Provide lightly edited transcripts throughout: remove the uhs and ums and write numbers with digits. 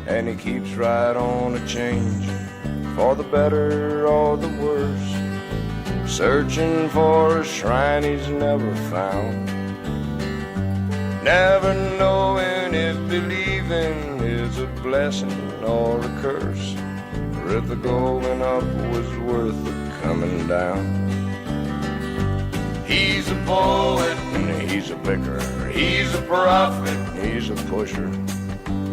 and he keeps right on a change, for the better or the worse, searching for a shrine he's never found, never knowing if believing is a blessing or a curse, or if the going up was worth the coming down. He's a poet and he's a picker, he's a prophet, he's a pusher,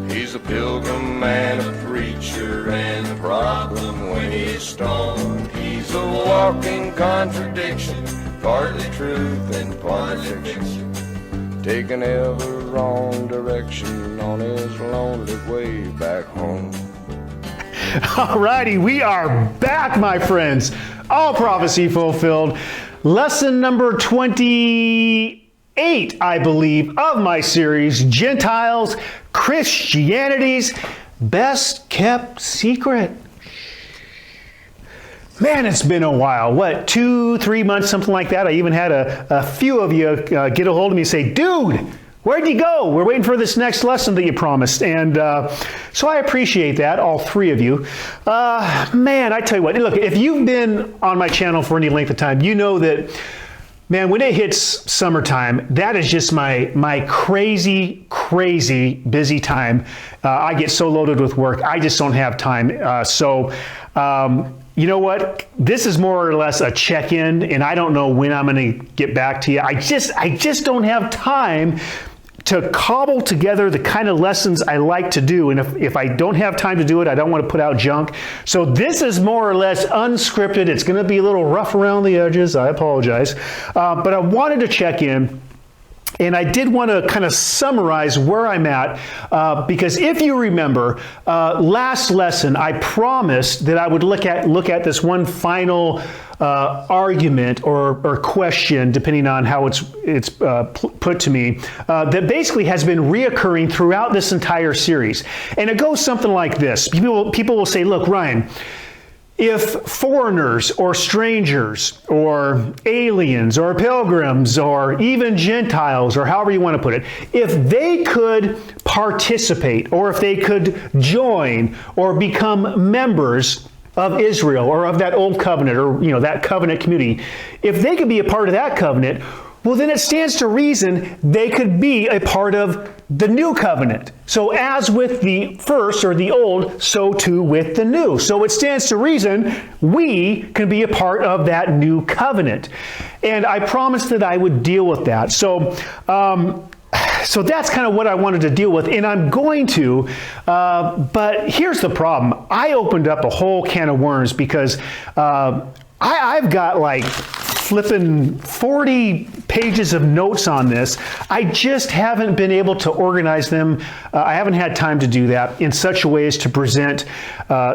he's a pilgrim and a preacher, and the problem when he's stoned, he's a walking contradiction, partly truth and partly fiction, taking every wrong direction on his lonely way back home. Alrighty, we are back, my friends. All prophecy fulfilled. Lesson number 28, I believe, of my series, Gentiles, Christianity's Best Kept Secret. Man, it's been a while. What, 2-3 months, something like that? I even had a few of you get a hold of me and say, dude, where'd you go? We're waiting for this next lesson that you promised. And so I appreciate that, all three of you. Man, I tell you what, look, if you've been on my channel for any length of time, you know that, man, when it hits summertime, that is just my crazy, crazy busy time. I get so loaded with work, I just don't have time. You know what? This is more or less a check-in, and I don't know when I'm going to get back to you. I just don't have time to cobble together the kind of lessons I like to do. And if I don't have time to do it, I don't want to put out junk. So this is more or less unscripted. It's going to be a little rough around the edges. I apologize. But I wanted to check in. And I did want to kind of summarize where I'm at, because if you remember, last lesson, I promised that I would look at this one final argument or question, depending on how it's put to me, that basically has been reoccurring throughout this entire series. And it goes something like this. People will say, look, Ryan, if foreigners or strangers or aliens or pilgrims or even Gentiles, or however you want to put it, if they could participate or if they could join or become members of Israel or of that old covenant, or that covenant community, if they could be a part of that covenant, well, then it stands to reason they could be a part of the new covenant. So as with the first or the old, so too with the new. So it stands to reason we can be a part of that new covenant. And I promised that I would deal with that. So that's kind of what I wanted to deal with, and I'm going to, but here's the problem. I opened up a whole can of worms because I've got like flipping 40 pages of notes on this. I just haven't been able to organize them. I haven't had time to do that in such a way as to present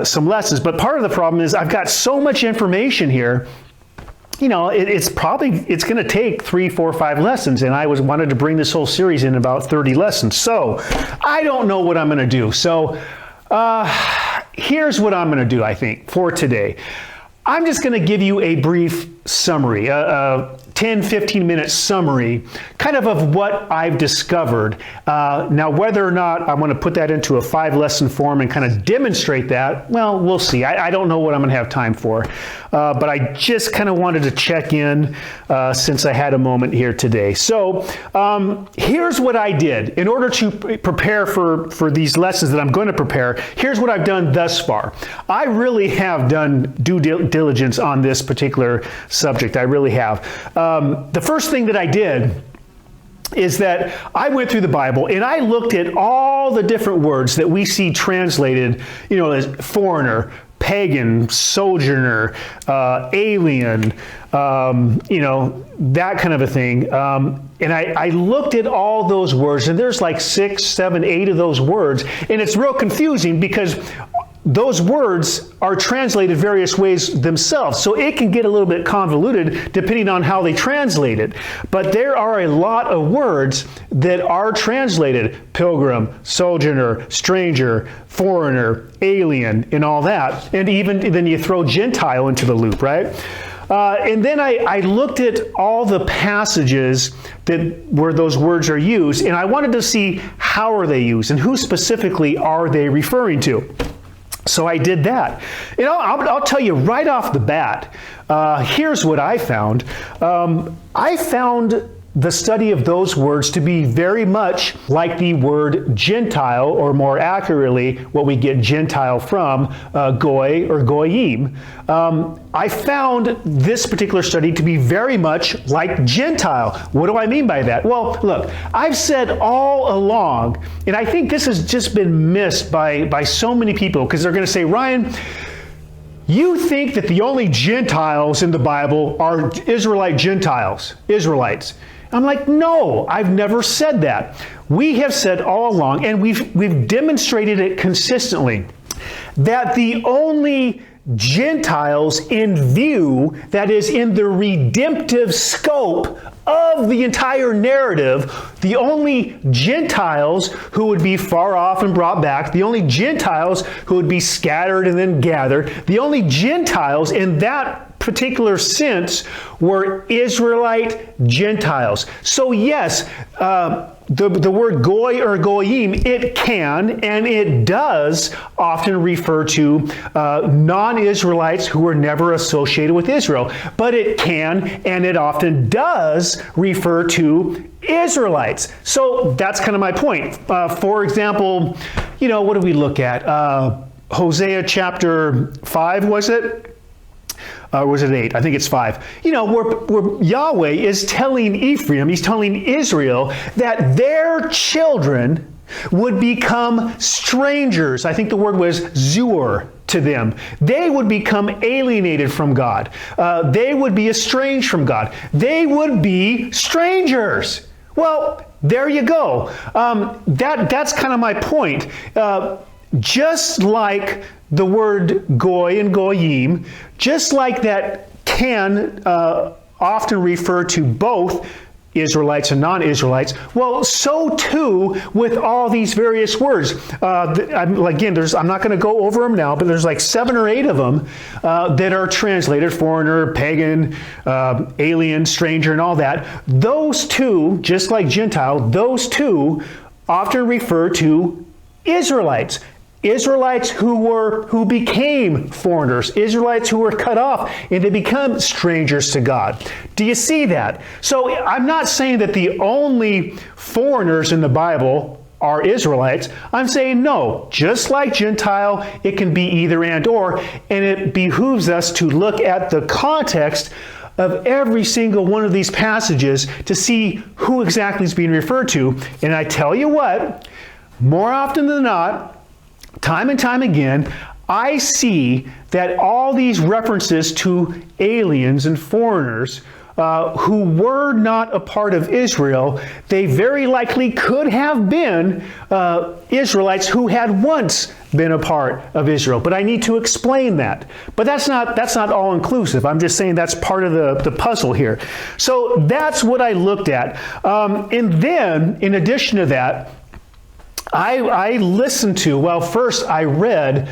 some lessons. But part of the problem is I've got so much information here. It's going to take 3, 4, 5 lessons, and I wanted to bring this whole series in about 30 lessons. So I don't know what I'm going to do. So here's what I'm going to do, I think, for today. I'm just going to give you a brief summary, a 10, 15-minute summary, kind of what I've discovered. Now, whether or not I want to put that into a 5-lesson form and kind of demonstrate that, well, we'll see. I don't know what I'm going to have time for. But I just kind of wanted to check in since I had a moment here today. So here's what I did. In order to prepare for these lessons that I'm going to prepare, here's what I've done thus far. I really have done due diligence on this particular subject. I really have. The first thing that I did is that I went through the Bible and I looked at all the different words that we see translated, as foreigner, pagan, sojourner, alien, that kind of a thing. And I looked at all those words, and there's like 6, 7, 8 of those words. And it's real confusing because those words are translated various ways themselves. So it can get a little bit convoluted depending on how they translate it. But there are a lot of words that are translated: pilgrim, sojourner, stranger, foreigner, alien, and all that. And even then you throw Gentile into the loop, right? And then I looked at all the passages where those words are used, and I wanted to see how are they used and who specifically are they referring to. So I did that. And I'll tell you right off the bat, here's what I found. I found the study of those words to be very much like the word Gentile, or more accurately, what we get Gentile from, Goy or Goyim. I found this particular study to be very much like Gentile. What do I mean by that? Well, look, I've said all along, and I think this has just been missed by so many people, because they're going to say, Ryan, you think that the only Gentiles in the Bible are Israelite Gentiles, Israelites. I'm like, no, I've never said that. We have said all along, and we've demonstrated it consistently, that the only Gentiles in view, that is in the redemptive scope of the entire narrative, the only Gentiles who would be far off and brought back, the only Gentiles who would be scattered and then gathered, the only Gentiles in that particular sense were Israelite Gentiles. So yes, the word Goy or Goyim, it can and it does often refer to non-Israelites who were never associated with Israel. But it can and it often does refer to Israelites. So that's kind of my point. For example, what do we look at? Hosea chapter 5, was it? Or was it 8? I think it's 5. Where Yahweh is telling Ephraim, he's telling Israel that their children would become strangers. I think the word was zur to them. They would become alienated from God. They would be estranged from God. They would be strangers. Well, there you go. That's kind of my point. Just like the word Goy and Goyim, just like that can often refer to both Israelites and non-Israelites, well, so too with all these various words. Again, I'm not going to go over them now, but there's like 7 or 8 of them that are translated: foreigner, pagan, alien, stranger, and all that. Those two, just like Gentile, those two often refer to Israelites. Israelites who became foreigners, Israelites who were cut off and they become strangers to God. Do you see that? So I'm not saying that the only foreigners in the Bible are Israelites. I'm saying no, just like Gentile, it can be either and or, and it behooves us to look at the context of every single one of these passages to see who exactly is being referred to. And I tell you what, more often than not, time and time again, I see that all these references to aliens and foreigners who were not a part of Israel, they very likely could have been Israelites who had once been a part of Israel. But I need to explain that. But that's not all inclusive. I'm just saying that's part of the puzzle here. So that's what I looked at. And then, in addition to that, I listened to, well, first I read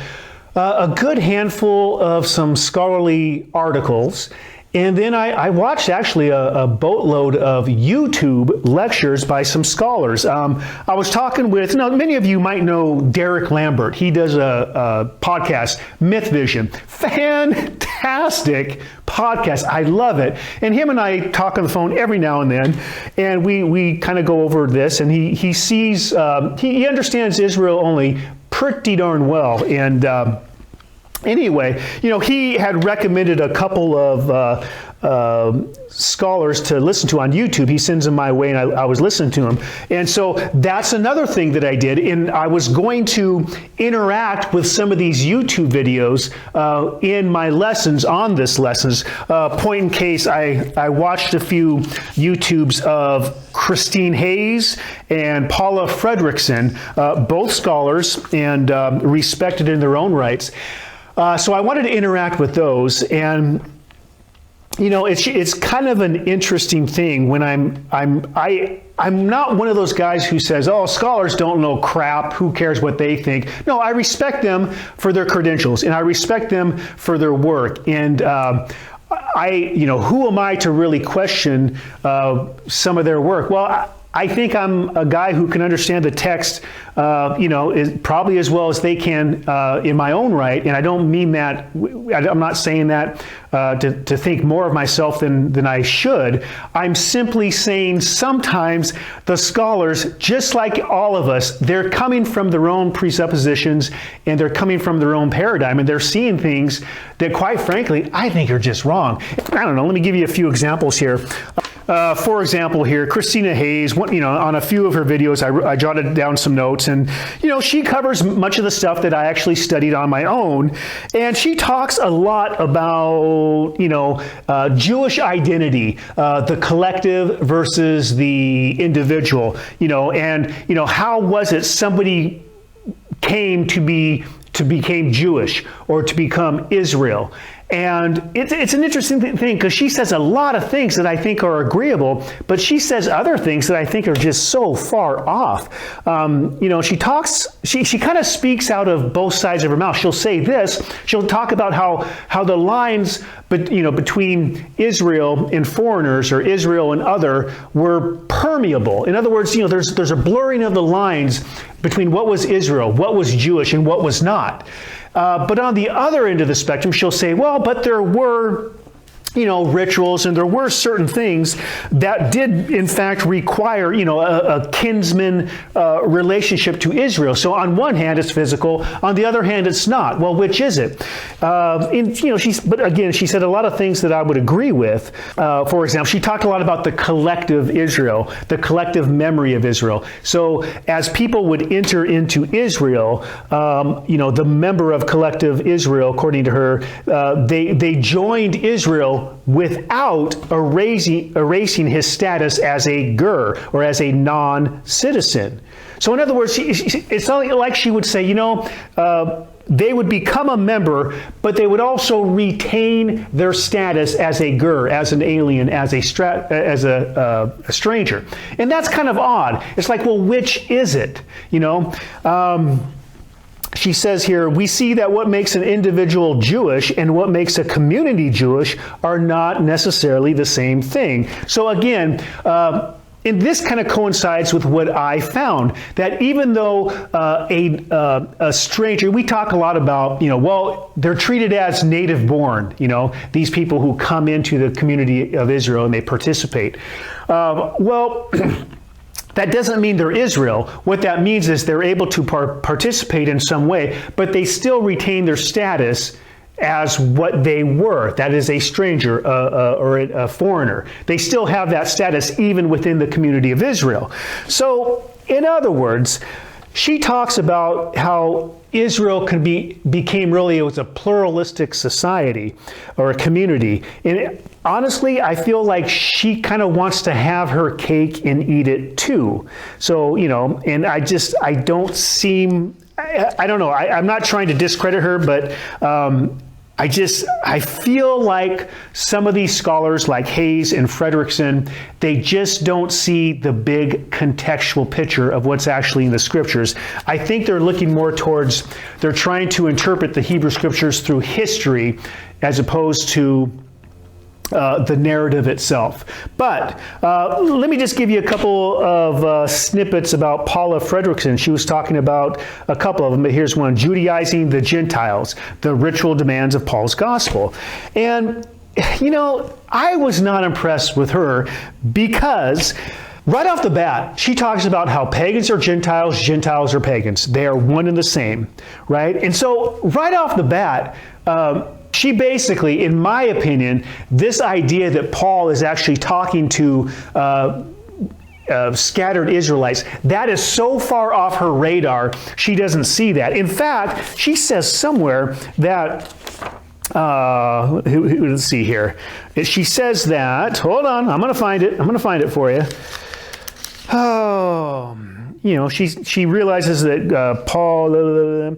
a good handful of some scholarly articles, and then I watched actually a boatload of YouTube lectures by some scholars. I was talking with, many of you might know Derek Lambert. He does a podcast, Myth Vision. Fantastic podcast. I love it. And him and I talk on the phone every now and then, and we kind of go over this, and he sees, he understands Israel only pretty darn well. And anyway, he had recommended a couple of scholars to listen to on YouTube. He sends them my way, and I was listening to them. And so that's another thing that I did. And I was going to interact with some of these YouTube videos in my lessons on this lessons. Point in case, I watched a few YouTubes of Christine Hayes and Paula Fredrickson, both scholars and respected in their own rights. So I wanted to interact with those, and it's kind of an interesting thing when I'm not one of those guys who says, oh, scholars don't know crap, who cares what they think. No, I respect them for their credentials, and I respect them for their work. And who am I to really question some of their work? Well, I think I'm a guy who can understand the text, is probably as well as they can in my own right. And I don't mean that, I'm not saying that to think more of myself than I should. I'm simply saying sometimes the scholars, just like all of us, they're coming from their own presuppositions and they're coming from their own paradigm, and they're seeing things that, quite frankly, I think are just wrong. I don't know, let me give you a few examples here. For example here, Christina Hayes, on a few of her videos, I jotted down some notes, and, she covers much of the stuff that I actually studied on my own, and she talks a lot about, Jewish identity, the collective versus the individual, and, how was it somebody came to became Jewish or to become Israel. And it's an interesting thing because she says a lot of things that I think are agreeable, but she says other things that I think are just so far off. She kind of speaks out of both sides of her mouth. She'll say this, she'll talk about how the lines between Israel and foreigners, or Israel and other, were permeable. In other words, there's a blurring of the lines between what was Israel, what was Jewish, and what was not. But on the other end of the spectrum, she'll say, well, but there were, rituals, and there were certain things that did, in fact, require, a kinsman relationship to Israel. So on one hand, it's physical. On the other hand, it's not. Well, which is it? But again, she said a lot of things that I would agree with. For example, she talked a lot about the collective Israel, the collective memory of Israel. So as people would enter into Israel, the member of collective Israel, according to her, they joined Israel without erasing his status as a ger, or as a non-citizen. So in other words, it's not like she would say, they would become a member, but they would also retain their status as a ger, as an alien, as a stranger. And that's kind of odd. It's like, well, which is it? She says here, we see that what makes an individual Jewish and what makes a community Jewish are not necessarily the same thing. So again, and this kind of coincides with what I found, that even though a stranger, we talk a lot about, they're treated as native born, these people who come into the community of Israel and they participate. That doesn't mean they're Israel. What that means is they're able to participate in some way, but they still retain their status as what they were. That is a stranger or a foreigner. They still have that status even within the community of Israel. So, in other words, she talks about how Israel became really, it was a pluralistic society or a community. And honestly, I feel like she kind of wants to have her cake and eat it too. So, and I don't seem, I don't know, I'm not trying to discredit her, but I feel like some of these scholars like Hayes and Fredrickson, they just don't see the big contextual picture of what's actually in the scriptures. I think they're looking more towards, they're trying to interpret the Hebrew scriptures through history as opposed to the narrative itself. But let me just give you a couple of snippets about Paula Fredrickson. She was talking about a couple of them, but here's one: Judaizing the Gentiles, the ritual demands of Paul's gospel. And, I was not impressed with her because right off the bat, she talks about how pagans are Gentiles, Gentiles are pagans. They are one and the same, right? And so right off the bat, she basically, in my opinion, this idea that Paul is actually talking to scattered Israelites, that is so far off her radar, she doesn't see that. In fact, she says somewhere that, let's see here. She says that, hold on, I'm going to find it for you. Oh, she realizes that Paul...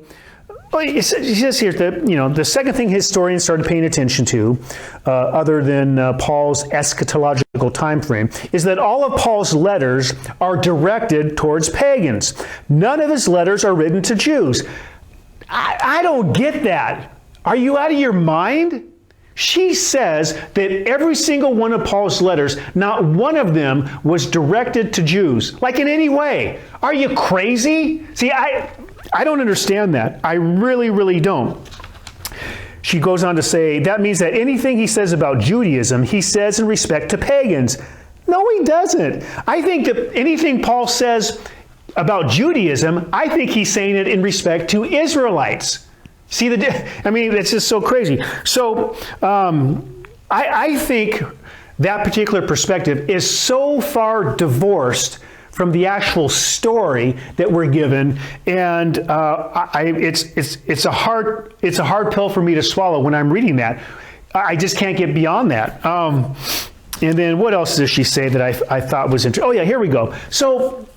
She says here that, the second thing historians started paying attention to, other than Paul's eschatological time frame, is that all of Paul's letters are directed towards pagans. None of his letters are written to Jews. I don't get that. Are you out of your mind? She says that every single one of Paul's letters, not one of them was directed to Jews, like in any way. Are you crazy? See, I don't understand that. I really, really don't. She goes on to say, that means that anything he says about Judaism, he says in respect to pagans. No, he doesn't. I think that anything Paul says about Judaism, I think he's saying it in respect to Israelites. See, it's just so crazy. So I think that particular perspective is so far divorced from the actual story that we're given, and it's a hard pill for me to swallow when I'm reading that. I just can't get beyond that. And then what else does she say that I thought was interesting? Oh yeah, here we go. So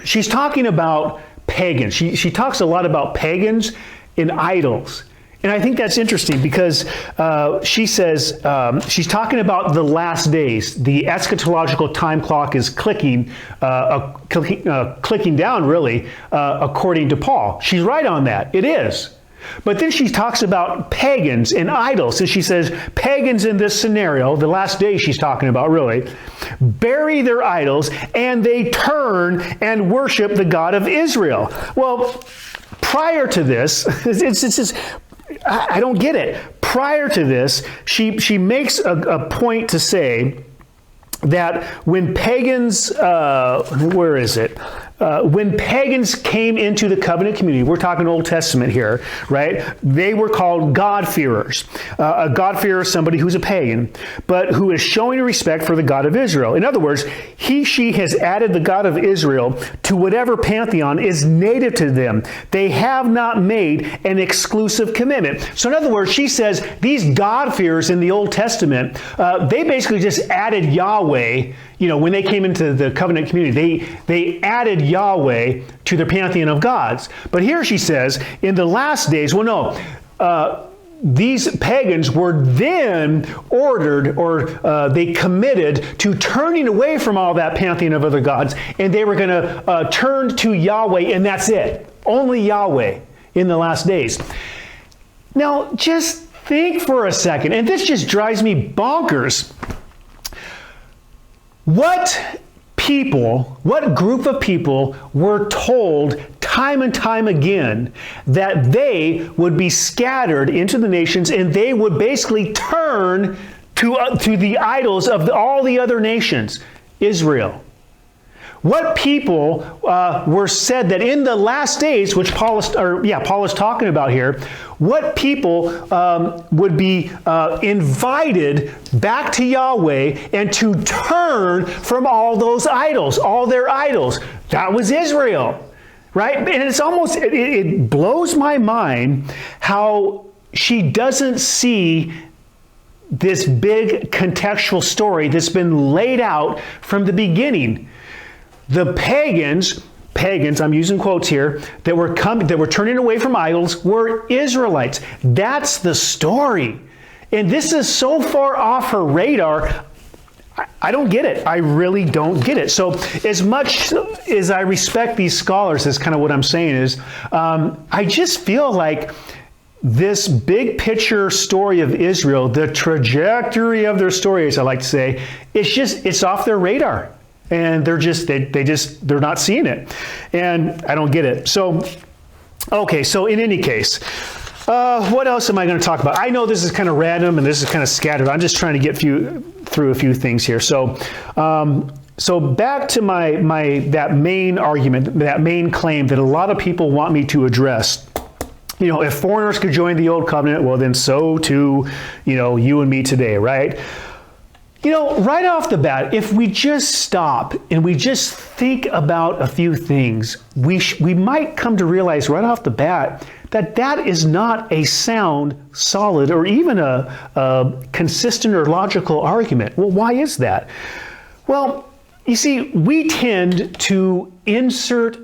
she's talking about pagans. She talks a lot about pagans and idols. And I think that's interesting because she says, she's talking about the last days. The eschatological time clock is clicking down, really, according to Paul. She's right on that. It is. But then she talks about pagans and idols. And she says, pagans in this scenario, the last days she's talking about, really, bury their idols and they turn and worship the God of Israel. Well, prior to this, I don't get it. Prior to this, she makes a point to say that when pagans, where is it? When pagans came into the covenant community, we're talking Old Testament here, right? They were called God-fearers. A God-fearer is somebody who's a pagan, but who is showing respect for the God of Israel. In other words, she has added the God of Israel to whatever pantheon is native to them. They have not made an exclusive commitment. So in other words, she says these God-fearers in the Old Testament, they basically just added Yahweh. When they came into the covenant community, they added Yahweh to their pantheon of gods. But here she says, in the last days, these pagans were then ordered, or they committed to turning away from all that pantheon of other gods, and they were going to turn to Yahweh, and that's it. Only Yahweh in the last days. Now, just think for a second, and this just drives me bonkers. What group of people were told time and time again that they would be scattered into the nations and they would basically turn to the idols of all the other nations? Israel. What people were said that in the last days, which Paul is talking about here, what people would be invited back to Yahweh and to turn from all those idols, all their idols. That was Israel, right? And it's almost, it blows my mind how she doesn't see this big contextual story that's been laid out from the beginning. The pagans, I'm using quotes here, that were turning away from idols were Israelites. That's the story. And this is so far off her radar, I don't get it. I really don't get it. So as much as I respect these scholars, is kind of what I'm saying is, I just feel like this big picture story of Israel, the trajectory of their story, as I like to say, it's off their radar. And they're not seeing it. And I don't get it. So, okay, so in any case, what else am I going to talk about? I know this is kind of random and this is kind of scattered. I'm just trying to get through a few things here. So, so back to that main argument, that main claim that a lot of people want me to address. If foreigners could join the old covenant, well then so too, you and me today, right? Right off the bat, if we just stop and we just think about a few things, we might come to realize right off the bat that is not a sound, solid, or even a consistent or logical argument. Well, why is that? Well, you see, we tend to insert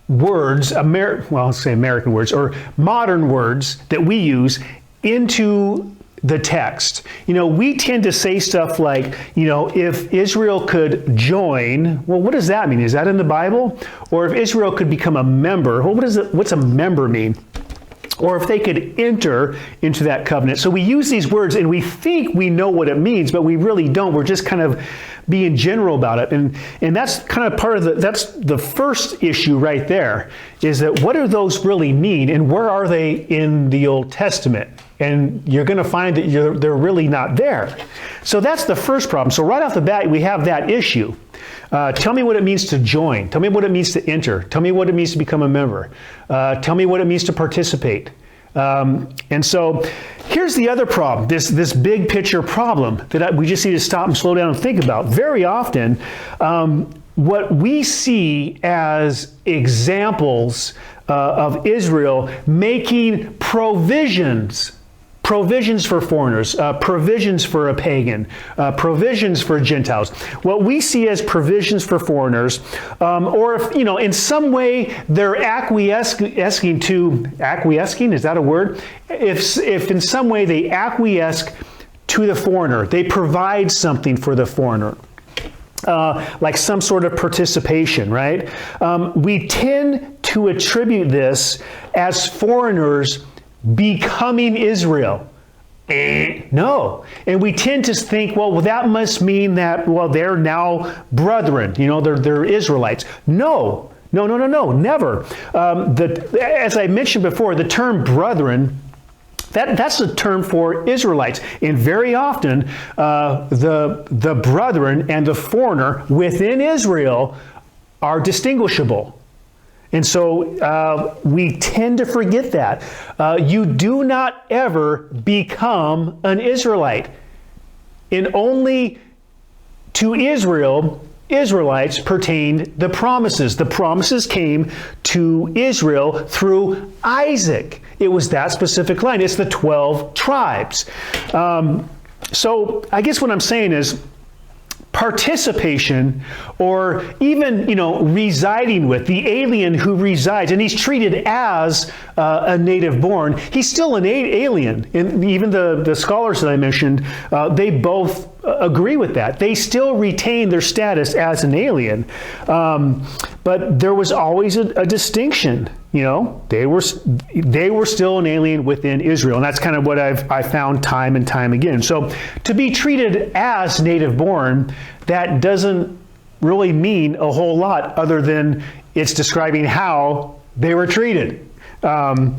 words, I'll say American words, or modern words that we use into the text. We tend to say stuff like, if Israel could join, well, what does that mean? Is that in the Bible? Or if Israel could become a member, well, what's a member mean? or if they could enter into that covenant. So we use these words and we think we know what it means, but we really don't. We're just kind of being general about it. And that's kind of part of that's the first issue right there, is that what do those really mean and where are they in the Old Testament? And you're going to find that they're really not there. So that's the first problem. So right off the bat, we have that issue. Tell me what it means to join. Tell me what it means to enter. Tell me what it means to become a member. Tell me what it means to participate. And so here's the other problem, this big picture problem that we just need to stop and slow down and think about. Very often, what we see as examples of Israel making provisions for foreigners, provisions for a pagan, provisions for Gentiles. What we see as provisions for foreigners, or if, in some way they're acquiescing, is that a word? If in some way they acquiesce to the foreigner, they provide something for the foreigner. Like some sort of participation, right? We tend to attribute this as foreigners becoming Israel. No. And we tend to think, well, that must mean that, they're now brethren, they're Israelites. No, never. As I mentioned before, the term brethren, that's a term for Israelites. And very often, the brethren and the foreigner within Israel are distinguishable. And so we tend to forget that. You do not ever become an Israelite. And only to Israelites pertained the promises. The promises came to Israel through Isaac. It was that specific line. It's the 12 tribes. So I guess what I'm saying is, participation, or even, residing with the alien who resides, and he's treated as a native born, he's still an alien. And even the scholars that I mentioned, they both agree with that. They still retain their status as an alien. But there was always a distinction. They were still an alien within Israel, and that's kind of what I found time and time again. So to be treated as native born, that doesn't really mean a whole lot other than it's describing how they were treated. In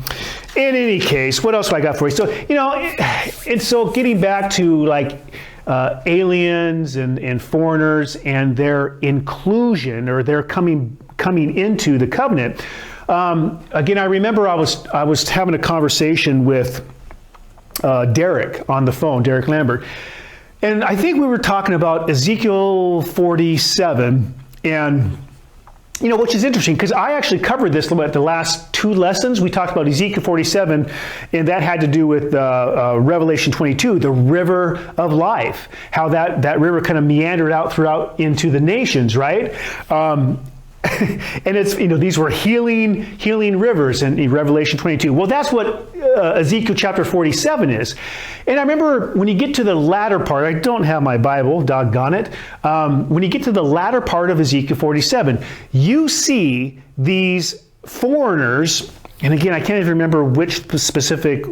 any case, what else have I got for you? So and so getting back to aliens and foreigners and their inclusion, or their coming into the covenant. Again, I remember I was having a conversation with Derek on the phone, Derek Lambert, and I think we were talking about Ezekiel 47, and which is interesting because I actually covered this at the last two lessons. We talked about Ezekiel 47, and that had to do with Revelation 22, the river of life, how that river kind of meandered out throughout into the nations, right? And it's, these were healing rivers in Revelation 22. Well, that's what Ezekiel chapter 47 is. And I remember when you get to the latter part, I don't have my Bible, doggone it. When you get to the latter part of Ezekiel 47, you see these foreigners, and again, I can't even remember which specific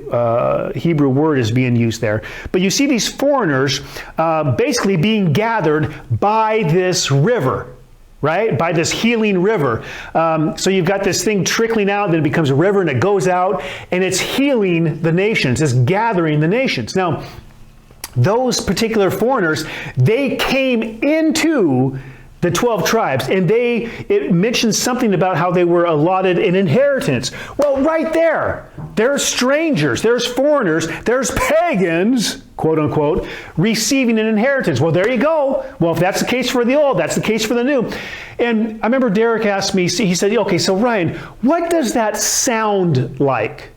Hebrew word is being used there, but you see these foreigners basically being gathered by this river. Right? By this healing river. So you've got this thing trickling out, then it becomes a river and it goes out and it's healing the nations. It's gathering the nations. Now, those particular foreigners, they came into the 12 tribes, and it mentions something about how they were allotted an inheritance. Well, right there's strangers, there's foreigners, there's pagans, quote unquote, receiving an inheritance. Well, there you go. Well, if that's the case for the old, that's the case for the new. And I remember Derek asked me, he said, okay, so Ryan, what does that sound like?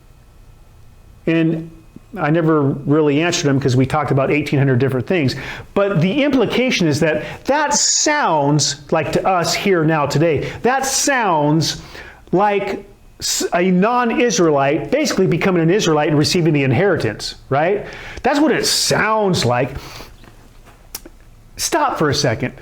And I never really answered him because we talked about 1,800 different things. But the implication is that sounds like, to us here now today, that sounds like a non-Israelite basically becoming an Israelite and receiving the inheritance, right? That's what it sounds like. Stop for a second.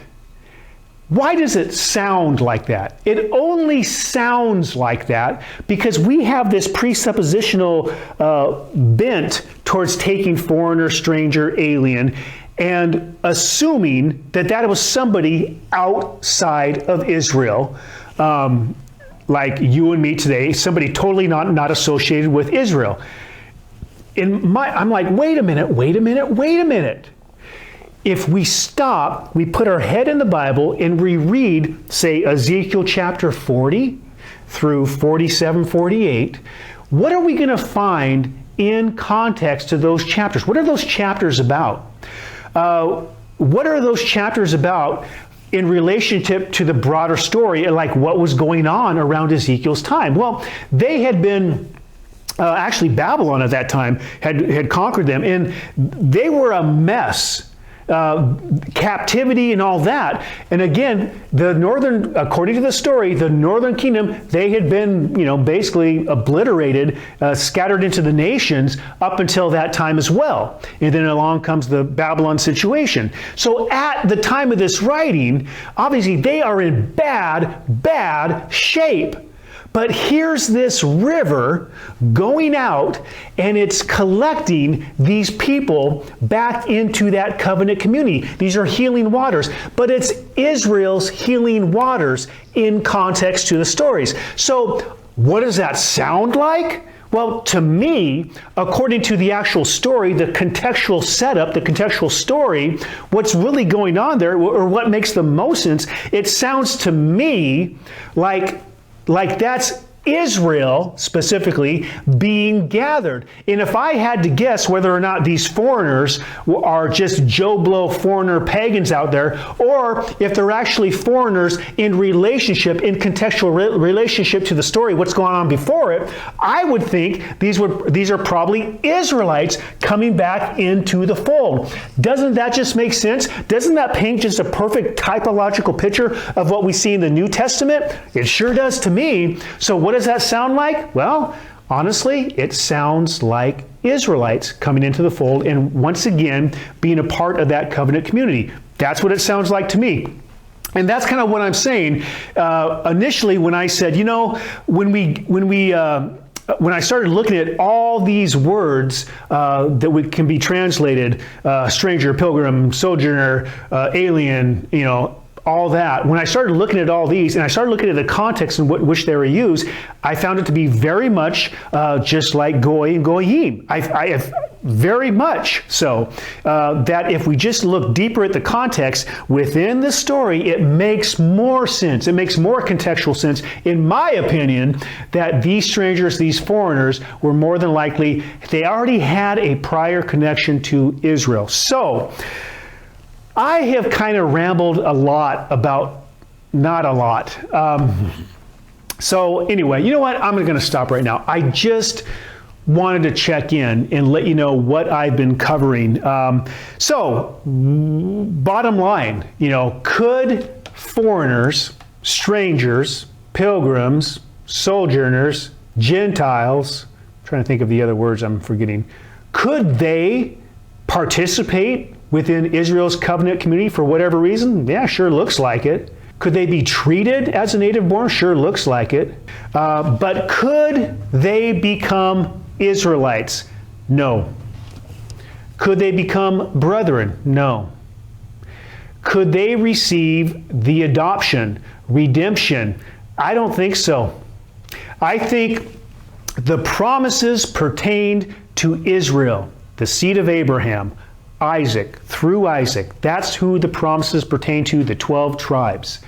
Why does it sound like that? It only sounds like that because we have this presuppositional bent towards taking foreigner, stranger, alien, and assuming that that was somebody outside of Israel, like you and me today, somebody totally not associated with Israel. I'm like, wait a minute. If we stop, we put our head in the Bible and reread, say, Ezekiel chapter 40 through 47, 48, what are we going to find in context to those chapters? What are those chapters about? What are those chapters about in relationship to the broader story and like what was going on around Ezekiel's time? Well, they had been actually Babylon at that time had conquered them, and they were a mess. Captivity and all that. And again, according to the story, the northern kingdom, they had been, basically obliterated, scattered into the nations up until that time as well. And then along comes the Babylon situation. So at the time of this writing, obviously they are in bad shape. But here's this river going out, and it's collecting these people back into that covenant community. These are healing waters, but it's Israel's healing waters in context to the stories. So what does that sound like? Well, to me, according to the actual story, the contextual setup, the contextual story, what's really going on there, or what makes the most sense, it sounds to me like that's Israel specifically being gathered. And if I had to guess whether or not these foreigners are just Joe Blow foreigner pagans out there, or if they're actually foreigners in contextual relationship to the story, what's going on before it, I would think these are probably Israelites coming back into the fold. Doesn't that just make sense? Doesn't that paint just a perfect typological picture of what we see in the New Testament? It sure does to me. So what does that sound like? Well, honestly, it sounds like Israelites coming into the fold and once again being a part of that covenant community. That's what it sounds like to me. And that's kind of what I'm saying. Initially, when I said, when I started looking at all these words that can be translated, stranger, pilgrim, sojourner, alien, all that. When I started looking at all these, and I started looking at the context in which they were used, I found it to be very much just like Goy and Goyim. I have very much so that if we just look deeper at the context within the story, it makes more sense. It makes more contextual sense, in my opinion, that these strangers, these foreigners, were more than likely, they already had a prior connection to Israel. So, I have kind of rambled a lot about not a lot. So anyway, you know what? I'm going to stop right now. I just wanted to check in and let you know what I've been covering. So bottom line, could foreigners, strangers, pilgrims, sojourners, Gentiles, I'm trying to think of the other words I'm forgetting, could they participate within Israel's covenant community for whatever reason? Yeah, sure looks like it. Could they be treated as a native born? Sure looks like it. But could they become Israelites? No. Could they become brethren? No. Could they receive the adoption, redemption? I don't think so. I think the promises pertained to Israel, the seed of Abraham, Isaac, through Isaac. That's who the promises pertain to, the 12 tribes.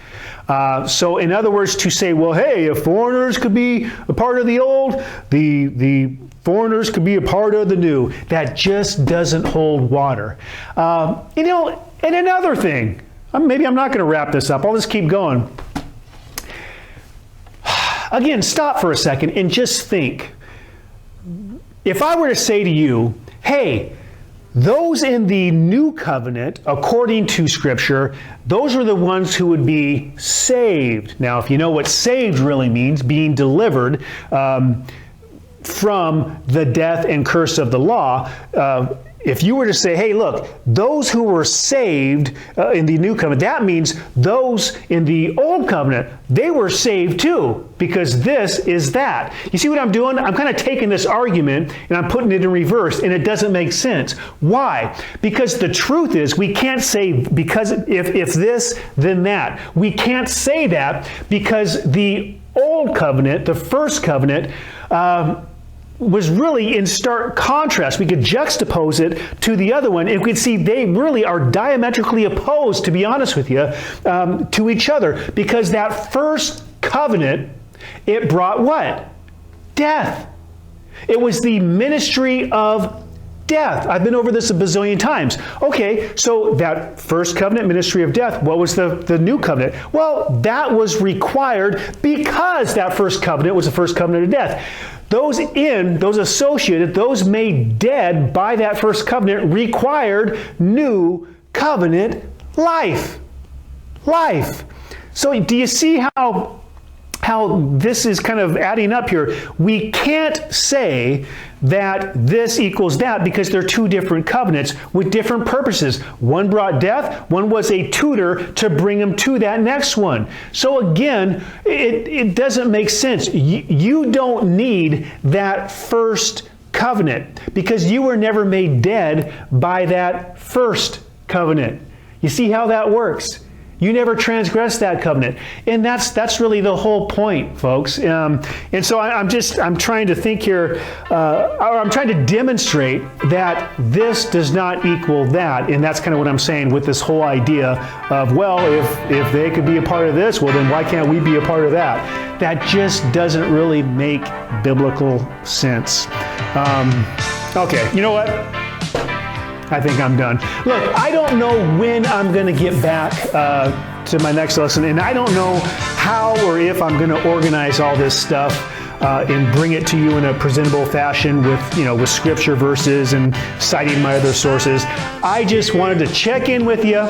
So in other words, to say, well, hey, if foreigners could be a part of the old, the foreigners could be a part of the new, that just doesn't hold water. And another thing, maybe I'm not going to wrap this up. I'll just keep going. Again, stop for a second and just think. If I were to say to you, hey, those in the new covenant, according to Scripture, those are the ones who would be saved. Now, if you know what saved really means, being delivered from the death and curse of the law, if you were to say, hey, look, those who were saved in the new covenant, that means those in the old covenant, they were saved too, because this is that. You see what I'm doing? I'm kind of taking this argument and I'm putting it in reverse, and it doesn't make sense. Why? Because the truth is, we can't say, because if this, then that. We can't say that because the old covenant, the first covenant, was really in stark contrast. We could juxtapose it to the other one, and we could see they really are diametrically opposed, to be honest with you, to each other. Because that first covenant, it brought what? Death. It was the ministry of death. I've been over this a bazillion times. Okay, so that first covenant, ministry of death, what was the new covenant? Well, that was required because that first covenant was the first covenant of death. Those associated, those made dead by that first covenant required new covenant life. Life. So do you see how this is kind of adding up here? We can't say that this equals that because they're two different covenants with different purposes. One brought death, one was a tutor to bring them to that next one. So again, it doesn't make sense. You don't need that first covenant because you were never made dead by that first covenant. You see how that works? You never transgressed that covenant. And that's really the whole point, folks. And so I'm trying to think here, or I'm trying to demonstrate that this does not equal that. And that's kind of what I'm saying with this whole idea of, well, if they could be a part of this, well, then why can't we be a part of that? That just doesn't really make biblical sense. Okay, you know what? I think I'm done. Look, I don't know when I'm going to get back to my next lesson, and I don't know how or if I'm going to organize all this stuff and bring it to you in a presentable fashion with scripture verses and citing my other sources. I just wanted to check in with you.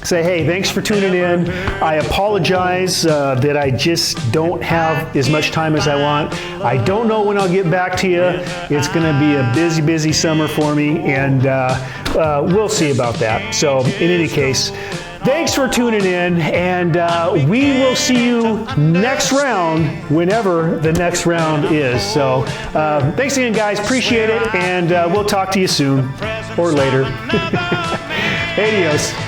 Say, hey, thanks for tuning in. I apologize that I just don't have as much time as I want. I don't know when I'll get back to you. It's going to be a busy, busy summer for me, and we'll see about that. So in any case, thanks for tuning in, and we will see you next round, whenever the next round is. So thanks again, guys. Appreciate it, and we'll talk to you soon or later. Adios.